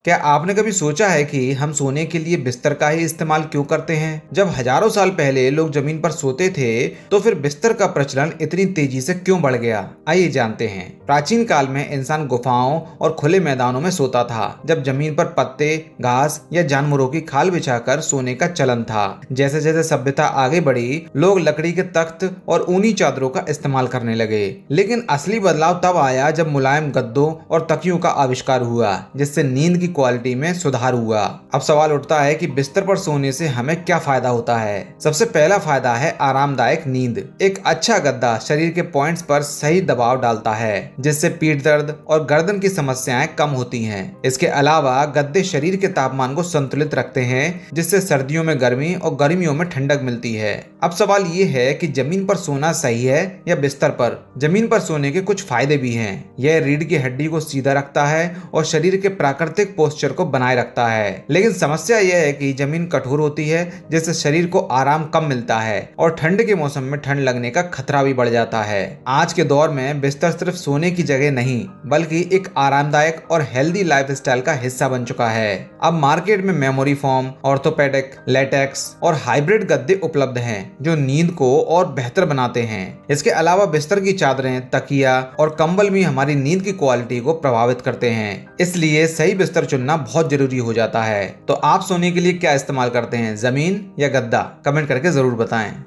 क्या आपने कभी सोचा है कि हम सोने के लिए बिस्तर का ही इस्तेमाल क्यों करते हैं? जब हजारों साल पहले लोग जमीन पर सोते थे, तो फिर बिस्तर का प्रचलन इतनी तेजी से क्यों बढ़ गया? आइए जानते हैं। प्राचीन काल में इंसान गुफाओं और खुले मैदानों में सोता था, जब जमीन पर पत्ते, घास या जानवरों की खाल बिछाकर सोने का चलन था। जैसे जैसे सभ्यता आगे बढ़ी, लोग लकड़ी के तख्त और ऊनी चादरों का इस्तेमाल करने लगे। लेकिन असली बदलाव तब आया जब मुलायम गद्दों और तकियों का आविष्कार हुआ, जिससे नींद की क्वालिटी में सुधार हुआ। अब सवाल उठता है कि बिस्तर पर सोने से हमें क्या फायदा होता है। सबसे पहला फायदा है आरामदायक नींद। एक अच्छा गद्दा शरीर के पॉइंट्स पर सही दबाव डालता है, जिससे पीठ दर्द और गर्दन की समस्याएं कम होती हैं। इसके अलावा गद्दे शरीर के तापमान को संतुलित रखते हैं, जिससे सर्दियों में गर्मी और गर्मियों में ठंडक मिलती है। अब सवाल ये है कि जमीन पर सोना सही है या बिस्तर पर? जमीन पर सोने के कुछ फायदे भी हैं। यह रीढ़ की हड्डी को सीधा रखता है और शरीर के प्राकृतिक पोस्चर को बनाए रखता है। लेकिन समस्या यह है कि जमीन कठोर होती है, जिससे शरीर को आराम कम मिलता है और ठंड के मौसम में ठंड लगने का खतरा भी बढ़ जाता है। आज के दौर में बिस्तर सिर्फ सोने की जगह नहीं, बल्कि एक आरामदायक और हेल्दी लाइफस्टाइल का हिस्सा बन चुका है। अब मार्केट में मेमोरी फोम, ऑर्थोपेडिक, लेटेक्स और हाइब्रिड गद्दे उपलब्ध हैं, जो नींद को और बेहतर बनाते हैं। इसके अलावा बिस्तर की चादरें, तकिया और कंबल भी हमारी नींद की क्वालिटी को प्रभावित करते हैं। इसलिए सही बिस्तर चुनना बहुत जरूरी हो जाता है। तो आप सोने के लिए क्या इस्तेमाल करते हैं, जमीन या गद्दा? कमेंट करके जरूर बताएं।